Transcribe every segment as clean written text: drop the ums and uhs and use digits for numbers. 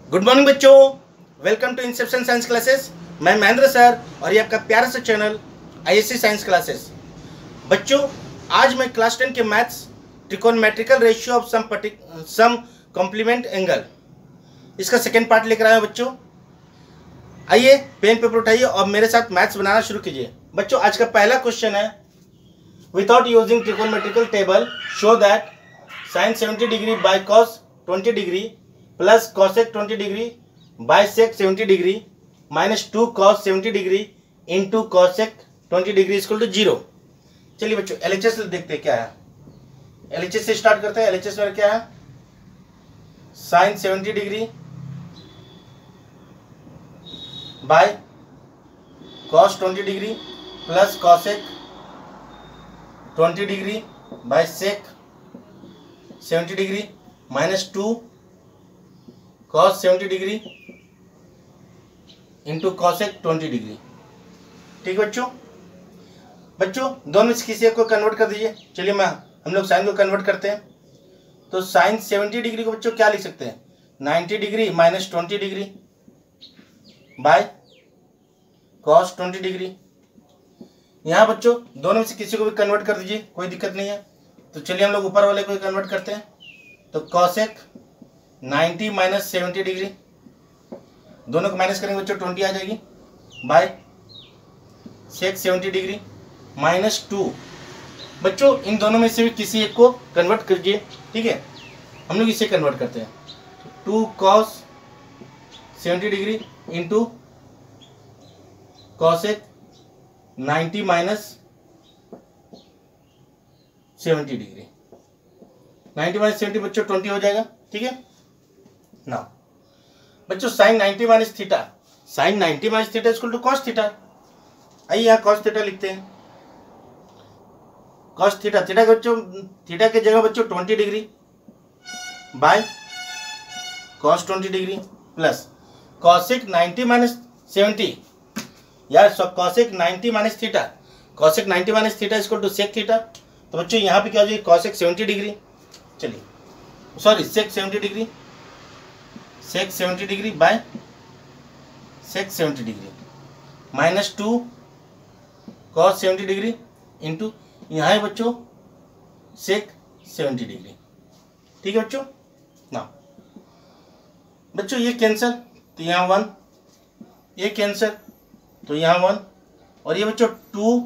Good morning बच्चों, welcome to inception science classes. मैं Mahendra sir और ये आपका प्यारा सा चैनल आईएससी साइंस क्लासेस। बच्चों, आज मैं क्लास 10 के maths trigonometrical ratio of some complement angle इसका सेकेंड पार्ट लेकर आया हूं। बच्चों आइए पेन पेपर उठाइए और मेरे साथ मैथ्स बनाना शुरू कीजिए। बच्चों आज का पहला क्वेश्चन है, without using trigonometrical table show that sine 70 degree by cos 20 degree plus cosec 20 degree by sec 70 degree minus 2 cos 70 degree into cosec 20 degree equal to 0। चलिए बच्चों एलएचएस देखते हैं क्या है। एलएचएस से स्टार्ट करते हैं। एलएचएस में क्या है, sine 70 degree by cos 20 degree plus cosec 20 degree by sec 70 degree minus 2 cos 70 degree into cosec 20 degree. ठीक बच्चों, दोनों में से किसी एक को कन्वर्ट कर दीजिए। चलिए हम लोग साइन को कन्वर्ट करते हैं। तो साइन 70 डिग्री को बच्चों क्या लिख सकते हैं, 90 degree minus 20 degree by cos 20 degree. यहाँ बच्चों दोनों में से किसी को भी कन्वर्ट कर दीजिए, कोई दिक्कत नहीं है। तो चलिए हम लोग ऊपर वाले को कन्वर्ट करते हैं। तो कॉसेक 90 माइनस 70 डिग्री, दोनों को माइनस करेंगे बच्चों 20 आ जाएगी, बाय सेक 70 डिग्री माइनस 2। बच्चों इन दोनों में से भी किसी एक को कन्वर्ट कीजिए। ठीक है, हम लोग इसे कन्वर्ट करते हैं। 2 cos 70 degree into cosec 90 minus 70 degree. 90 minus 70 बच्चों 20 हो जाएगा। ठीक है ना बच्चों, sine 90 minus theta, sine 90 minus theta equal to cos theta. आइए यहाँ कॉस थीटा लिखते हैं। कॉस थीटा, थीटा के बच्चों, थीटा के जगह बच्चों 20 degree by cos 20 degree plus cosec 90 minus 70, यार cosec 90 minus theta, cosec 90 minus theta equal to sec theta. तो बच्चों यहाँ पे क्या हो जाएगी, कॉसेक 70 डिग्री, चलिए sorry sec 70 degree, sec 70 degree by sec 70 degree minus 2 cos 70 degree into यहाँ है बच्चों सेक 70 डिग्री। ठीक है बच्चों ना बच्चों, ये कैंसिल तो यहाँ 1, ये कैंसिल तो यहाँ 1, और ये बच्चों 2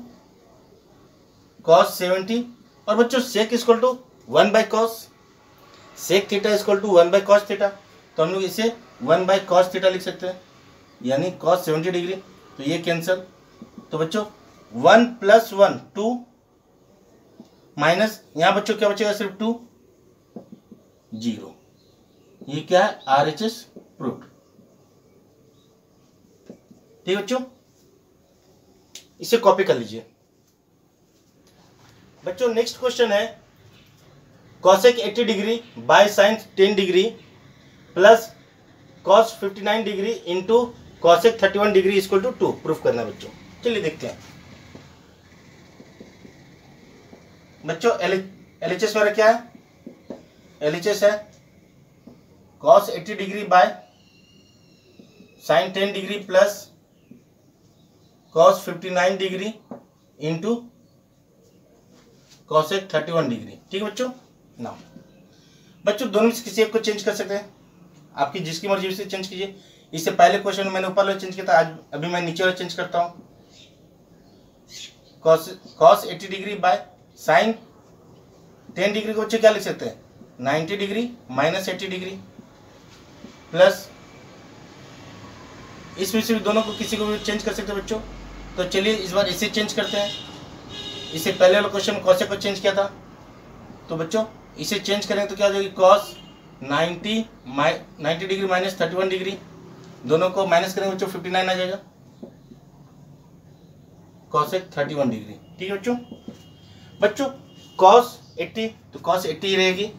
कॉस 70, और बच्चों sec equal to 1 by cos, sec theta equal to 1 by cos theta. तो हम लोग इसे 1 बाय कॉस थीटा लिख सकते हैं, यानी कॉस 70 डिग्री। तो ये कैंसिल, तो बच्चों 1 प्लस 1 2 माइनस यहाँ बच्चों क्या बचेगा, सिर्फ 2 0। ये क्या है, RHS प्रूव्ड। ठीक बच्चों, इसे कॉपी कर लीजिए। बच्चों नेक्स्ट क्वेश्चन है, cosec 80 degree by sine 10 degree plus cos 59 degree into cosec 31 degree equal to 2 proof करना बच्चों। चलिए देखते हैं बच्चों। एलएचएस मेरा क्या है, एलएचएस है cos 80 degree by sine 10 degree plus cos 59 degree into cosec 31 degree. ठीक है बच्चों ना बच्चों, दोनों में से किसी एक को चेंज कर सकते हैं, आपकी जिसकी मर्जी से चेंज कीजिए। इससे पहले क्वेश्चन मैंने ऊपर वाला चेंज किया था, आज अभी मैं नीचे वाला चेंज करता हूँ। Cos 80 degree by sine 10 degree को बच्चे क्या लिख सकते हैं, 90 डिग्री माइनस 80 डिग्री प्लस, इसमें से भी दोनों को किसी को भी चेंज कर सकते हैं बच्चों। तो चलिए इस बार इसे चेंज करते हैं। इससे पहले वाला क्वेश्चन में कॉसेक को चेंज किया था, तो बच्चों इसे चेंज करेंगे तो क्या हो जाएगी, कॉस 90 डिग्री माइनस 31 डिग्री, दोनों को माइनस करेंगे बच्चों 59 आ जाएगा, कॉसेक 31 डिग्री। ठीक है बच्चों कॉस 80 तो कॉस 80 ही रहेगी,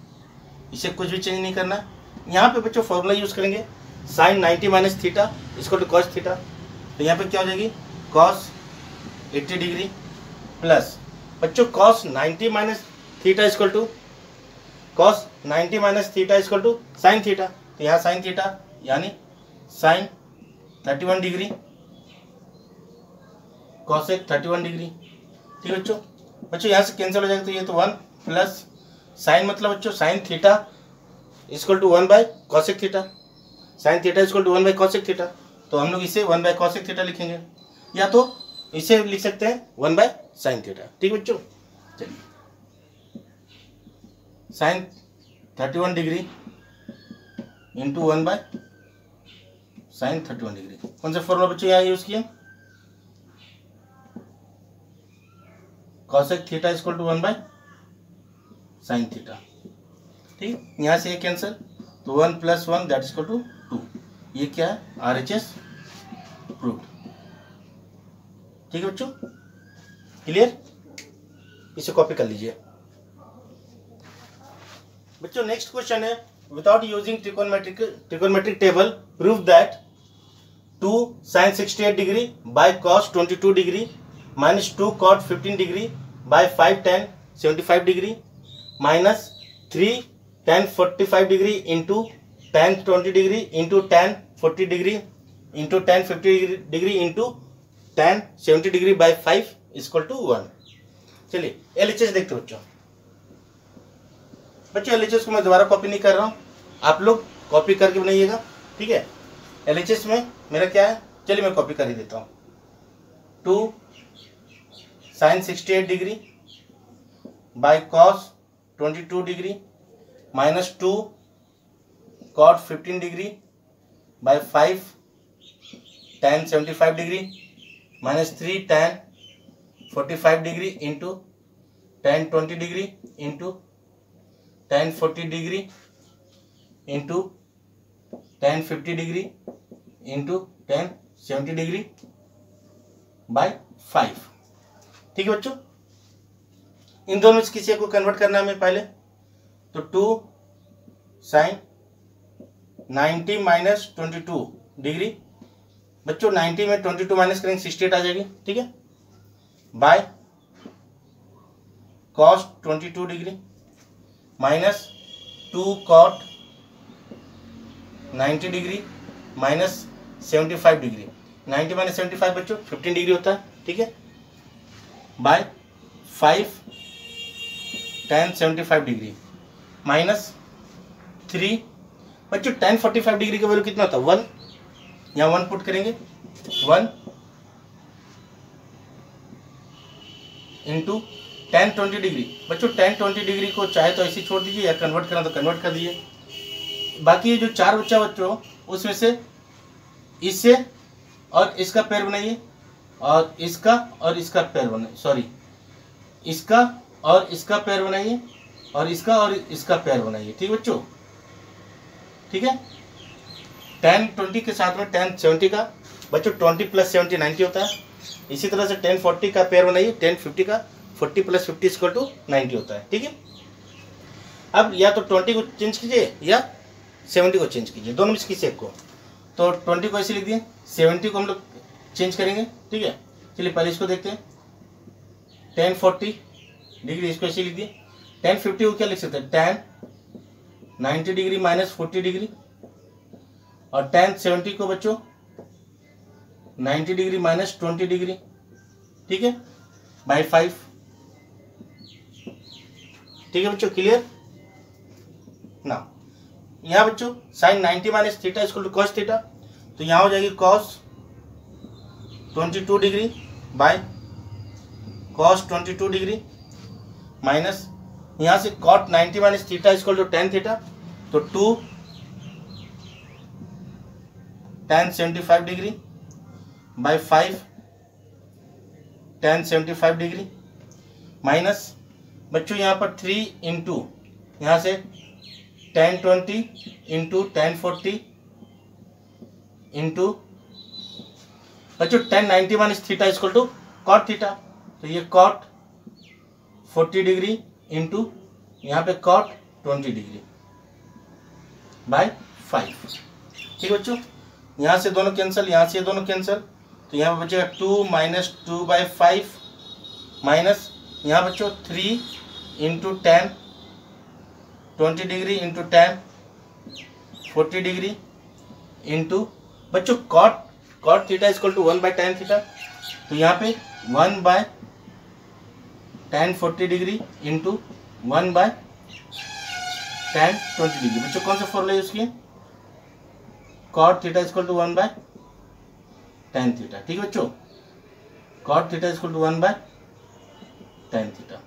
इसे कुछ भी चेंज नहीं करना। यहाँ पे बच्चों फॉर्मूला यूज करेंगे, साइन 90 माइनस थीटा इसको टू कॉस थीटा। तो यहाँ पे क्या हो जाएगी, कॉस 80 डिग्री प्लस बच्चों cos 90 minus theta equal to cos 90 minus theta equal to sine theta. तो यहाँ साइन थीटा यानी साइन 31 डिग्री कॉसेक 31 डिग्री। ठीक है बच्चों, बच्चों यहाँ से कैंसिल हो जाएगा, तो ये तो 1 प्लस साइन मतलब बच्चों sine theta equal to 1 by cosec theta, sine theta equal to 1 by cosec theta. तो हम लोग इसे 1 बाय कॉसेक थीटा लिखेंगे, या तो इसे लिख सकते हैं 1 बाय साइन थीटा। ठीक है बच्चों, चलिए sine 31 degree into 1 by sine 31 degree. कौन सा फॉर्मूला बच्चों यहाँ यूज किया, cosec theta equal to 1 by sine theta. ठीक, यहाँ से ये कैंसिल, तो 1 प्लस 1 दैट इक्वल टू 2। ये क्या है, RHS प्रूव्ड। ठीक है बच्चों, क्लियर, इसे कॉपी कर लीजिए। बच्चों नेक्स्ट क्वेश्चन है, without using trigonometric table prove that 2 sin 68 degree by cos 22 degree minus 2 cot 15 degree by 5 tan 75 degree minus 3 tan 45 degree into tan 20 degree into tan 40 degree into tan 50 degree into tan 70 degree by 5 equal to 1। चलिए LHS देखते बच्चों। बच्चों LHS को मैं दोबारा copy नहीं कर रहा हूँ, आप लोग कॉपी करके बनाइएगा। ठीक है, LHS में मेरा क्या है, चलिए मैं कॉपी कर ही देता हूँ। 2 sin 68 degree by cos 22 degree minus 2 cot 15 degree by 5 tan 75 degree minus 3 tan 45 degree into tan 20 degree into tan 40 degree into tan 50 degree into tan 70 degree by 5। ठीक है बच्चों, इन दोनों में किसी को कन्वर्ट करना है हमें पहले, तो 2 sin 90 माइनस 22 डिग्री, बच्चों 90 में 22 माइनस करेंगे 68 आ जाएगी। ठीक है, by cos 22 degree minus 2 cot 90 degree minus 75 degree. 90 minus 75 बच्चों 15 डिग्री होता है। ठीक है, बाय 5 tan 75 डिग्री माइनस 3 बच्चों tan 45 डिग्री का वैल्यू कितना होता है 1, यहाँ 1 पुट करेंगे 1 इंटू tan 20 डिग्री। बच्चों tan 20 डिग्री को चाहे तो ऐसे छोड़ दीजिए या कन्वर्ट करना तो कन्वर्ट कर दीजिए। बाकी ये जो 4 बच्चा बच्चों उसमें से इससे और इसका पैर बनाइए और इसका और इसका पैर बनाइए, सॉरी इसका और इसका पैर बनाइए और इसका और इसका पैर बनाइए। ठीक बच्चों, ठीक है, tan 20 के साथ में tan 70 का बच्चों 20 प्लस 70 90 होता है। इसी तरह से tan 40 का पैर बनाइए, tan 50 का 40 प्लस 50 इक्वल टू 90 होता है। ठीक है, अब या तो 20 को चेंज कीजिए या 70 को चेंज कीजिए, दोनों में से किसी एक को। तो 20 को ऐसे लिख दिए, 70 को हम लोग चेंज करेंगे। ठीक है, चलिए पहले इसको देखते हैं, tan 40 डिग्री इसको ऐसे लिख दिए। tan 50 को क्या लिख सकते हैं, tan 90 डिग्री माइनस 40 डिग्री, और tan 70 को बच्चों 90 डिग्री माइनस 20 डिग्री। ठीक है, बाय 5। ठीक है बच्चों, क्लियर ना। यहाँ बच्चों sine 90 minus theta equal to cos theta, तो यहाँ हो जाएगी cos 22 degree by cos 22 degree minus यहाँ से cot 90 minus theta equal to tan theta, तो 2 tan 75 degree by 5 tan 75 degree minus बच्चों यहाँ पर 3 इंटू यहाँ से tan 20 इंटू tan 40 इंटू बच्चों tan 90 minus theta equal to cot theta, तो ये कॉट 40 डिग्री इंटू यहाँ पे कॉट 20 डिग्री बाय 5। ठीक बच्चों, यहाँ से दोनों कैंसिल, यहाँ से दोनों कैंसिल, तो यहाँ पर बचेगा 2 माइनस 2 बाय 5 माइनस यहाँ बच्चों 3 into tan 20 degree into tan 40 degree into बच्चों cot theta equal to 1/tan theta, तो यहाँ पे 1/tan 40 degree into 1/tan 20 degree. बच्चों कौन सा फॉर्मूला यूज किए, cot theta equal to 1/tan theta. ठीक है बच्चों, cot theta equal to 1/tan theta,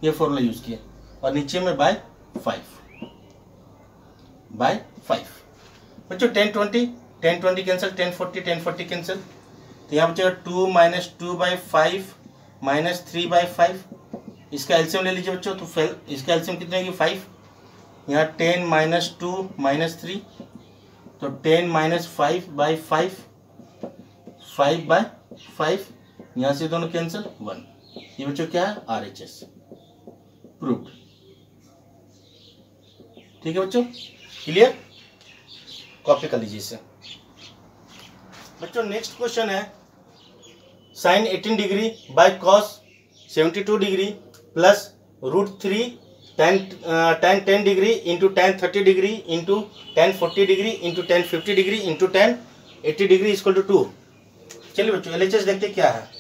ये फॉर्मूला यूज किया। और नीचे में बाय 5 बच्चों 10 20 कैंसिल, 10 40 कैंसिल, तो यहाँ बचेगा 2 माइनस 2/5 माइनस 3/5। इसका एलसीएम ले लीजिए बच्चों, तो इसका एलसीएम कितने होगी 5। यहाँ 10 माइनस 2 माइनस 3, तो 10 माइनस 5/5, 5/5, यहाँ से दोनों कैंसिल 1। ये बच्चों क्या है, RHS प्रूव्ड। ठीक है बच्चों, क्लियर, कॉपी कर लीजिए इसे। बच्चों नेक्स्ट क्वेश्चन है sine 18 degree by cos 72 degree plus √3 tan 10 degree into tan 30 degree into tan 40 degree into tan 50 degree into tan 80 degree equal to 2। चलिए बच्चों LHS देखते क्या है।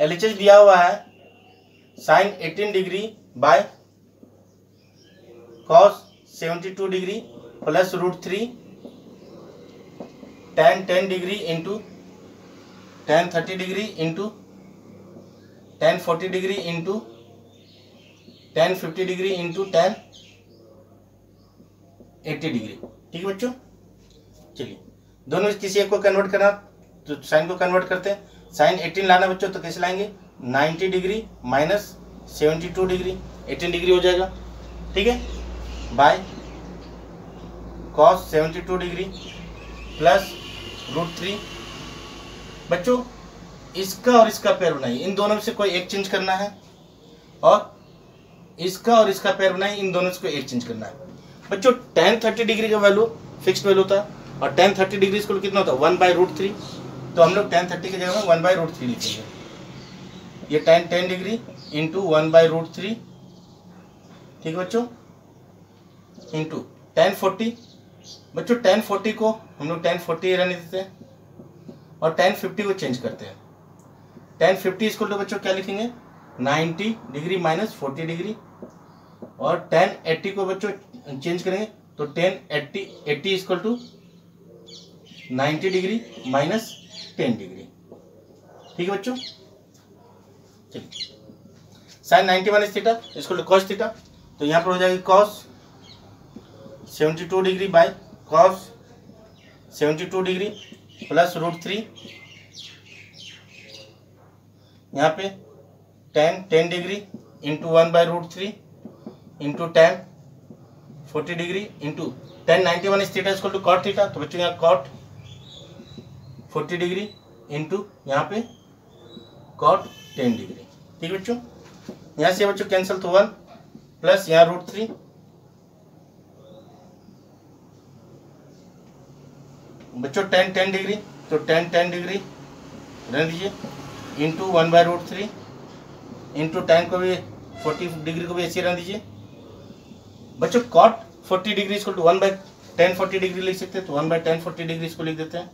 LHS दिया हुआ है sine 18 degree by cos 72 degree plus √3 tan 10 degree into tan 30 degree into tan 40 degree into tan 50 degree into tan 80 degree. ठीक है बच्चों, चलिए दोनों किसी एक को कन्वर्ट करना, तो साइन को कन्वर्ट करते हैं। साइन 18 लाना बच्चों, तो कैसे लाएंगे, 90 डिग्री माइनस 72 डिग्री, 18 डिग्री हो जाएगा। ठीक है, बाय कॉस 72 डिग्री प्लस √3। बच्चों इसका और इसका पेयर बनाइए, इन दोनों में से कोई एक चेंज करना है, और इसका और इसका पेयर बनाइए, इन दोनों से कोई एक चेंज करना है। बच्चों tan 30 डिग्री का वैल्यू फिक्स्ड वैल्यू होता है, और tan 30 डिग्री इसको कितना होता है 1/√3, तो हम लोग tan 30 की जगह में 1/√3 लिखेंगे। ये tan 10 डिग्री इंटू 1/√3। ठीक है बच्चों, इंटू tan 40। बच्चों tan 40 को हम लोग tan 40 रहने देते हैं, और tan 50 को चेंज करते हैं। tan 50 इसको तो बच्चों क्या लिखेंगे, 90 डिग्री माइनस 40 डिग्री, और tan 80 को बच्चों चेंज करेंगे, तो tan 80 equal to 90 degree minus 10 degree. ठीक है बच्चों, चलिए साइन 90 माइनस थीटा इसको कॉस थीटा, तो यहाँ पर हो जाएगी cos 72 degree by cos 72 degree plus √3, यहाँ पे tan 10 degree into 1/√3 into tan 40 degree into tan 90 minus theta equal to cot theta, तो बच्चों यहाँ कॉट 40 डिग्री इंटू यहाँ पे कॉट 10 डिग्री। ठीक है बच्चों, यहाँ से बच्चों कैंसिल, तो 1 प्लस यहाँ √3 बच्चों tan 10 डिग्री, तो tan 10 डिग्री रहने दीजिए इंटू 1/√3 इंटू tan को भी 40 डिग्री को भी ऐसे रहने दीजिए। बच्चों cot 40 डिग्री इसको 1/tan 40 डिग्री लिख सकते हैं, तो 1/tan 40 डिग्री इसको लिख देते हैं,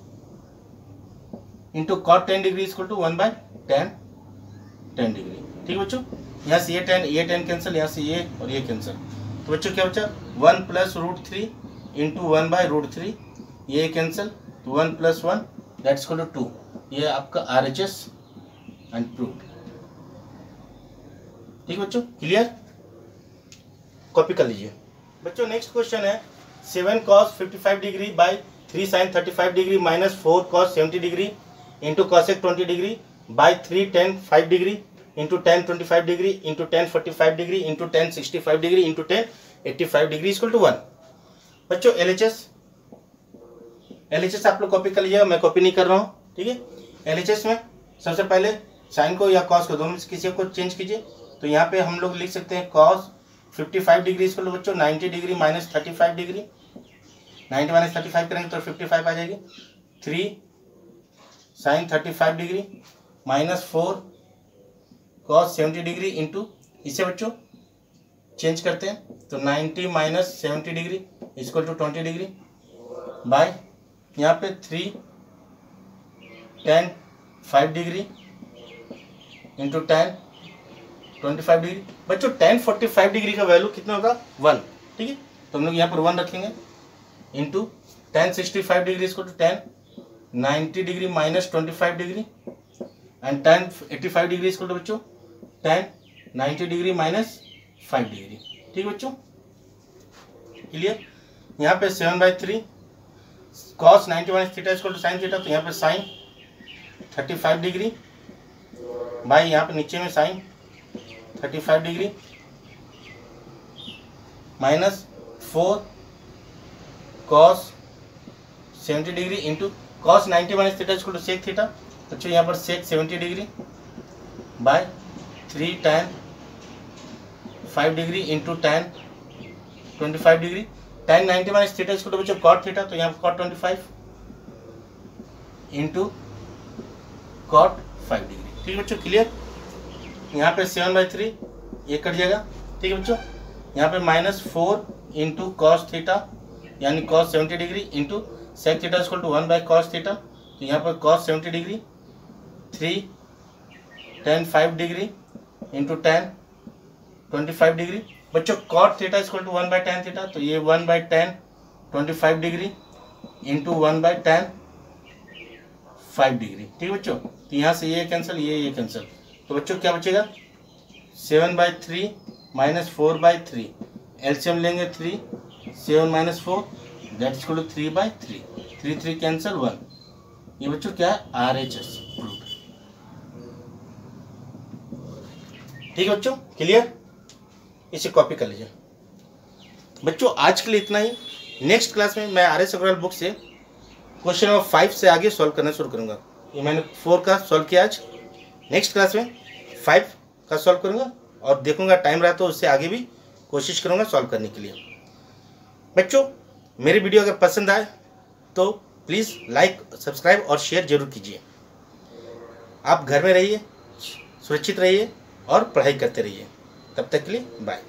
इंटू cot 10 डिग्री इसको 1/tan 10 डिग्री। ठीक है बच्चों, यहाँ से ये tan कैंसिल, यहाँ से ये और ये कैंसिल, तो बच्चों क्या बचा 1 प्लस √3 इंटू 1/√3, ये कैंसिल, तो 1 प्लस 1 दैट्स इक्वल टू 2। ये आपका RHS एंड प्रूव्ड। ठीक है बच्चों, क्लियर, कॉपी कर लीजिए। बच्चों नेक्स्ट क्वेश्चन है 7 cos 55 degree by 3 sin 35 degree minus 4 cos 70 degree into cosec 20 degree by 3 tan 5 degree into tan 25 degree into tan 45 degree into tan 65 degree into tan 85 degree equal to 1। बच्चों LHS आप लोग copy कर लीजिएगा, मैं copy नहीं कर रहा हूँ। ठीक है, LHS में सबसे पहले साइन को या कॉस को दोनों में से किसी को चेंज कीजिए, तो यहाँ पे हम लोग लिख सकते हैं cos 55 डिग्री इसको बच्चों 90 डिग्री माइनस 35 डिग्री, 90 माइनस 35 करेंगे तो 55 आ जाएगी। 3 sin 35 degree minus 4 cos 70 degree into, इसे बच्चों चेंज करते हैं, तो 90 minus 70 degree equal to 20 degree, by यहाँ पे 3 tan 5 degree into tan 25 degree. बच्चों tan 45 डिग्री का वैल्यू कितना होगा 1, ठीक है, तो हम लोग यहाँ पर 1 रखेंगे इंटू tan 65 डिग्री इसको to tan 90 degree minus 25 degree and tan 85 degree इसको टू बच्चों tan 90 डिग्री माइनस 5 डिग्री, ठीक है बच्चों, क्लियर। यहाँ पे 7/3 cos 90 माइनस थीटा इसको टू साइन थीटा, तो यहाँ पे साइन 35 डिग्री बाई यहाँ पे नीचे में sine 35 degree minus 4 cos 70 degree into cos 90 minus theta इसको टू सेक थीटा, बच्चों यहाँ पर sec 70 degree by 3 tan 5 degree into tan 25 degree, tan 90 minus theta इसको टू बच्चों cot थीटा, तो यहाँ पर cot 25 इंटू cot 5 डिग्री, ठीक है बच्चों, क्लियर। यहाँ पे 7/3 ये कट जाएगा, ठीक है बच्चों। यहाँ पे -4 इंटू cos थीटा यानी cos 70 degree into sec theta equal to 1 by cos theta, तो यहाँ पर cos 70 degree 3 tan 5 degree into tan 25 degree, बच्चों cot theta equal to 1 by tan theta, तो ये 1 by tan 25 degree into 1 by tan 5 degree, ठीक है बच्चों। तो यहाँ से ये कैंसिल, ये कैंसिल, तो बच्चों क्या बचेगा 7/3 माइनस 4/3, एलसीएम लेंगे 3, 7 माइनस 4 that is equal to 3/3, 3 cancel 1, ये बच्चों क्या है RHS प्रूफ, ठीक है बच्चों, क्लियर। इसे कॉपी कर लीजिए बच्चों। आज के लिए इतना ही, नेक्स्ट क्लास में मैं RS अग्रवाल बुक से क्वेश्चन नंबर 5 से आगे सॉल्व करना शुरू करूंगा। ये मैंने 4 का सॉल्व किया आज, नेक्स्ट क्लास में 5 का सॉल्व करूंगा और देखूंगा टाइम रहा तो उससे आगे भी कोशिश करूंगा सॉल्व करने के लिए। बच्चों मेरी वीडियो अगर पसंद आए तो प्लीज़ लाइक, सब्सक्राइब और शेयर जरूर कीजिए। आप घर में रहिए, सुरक्षित रहिए और पढ़ाई करते रहिए। तब तक के लिए बाय।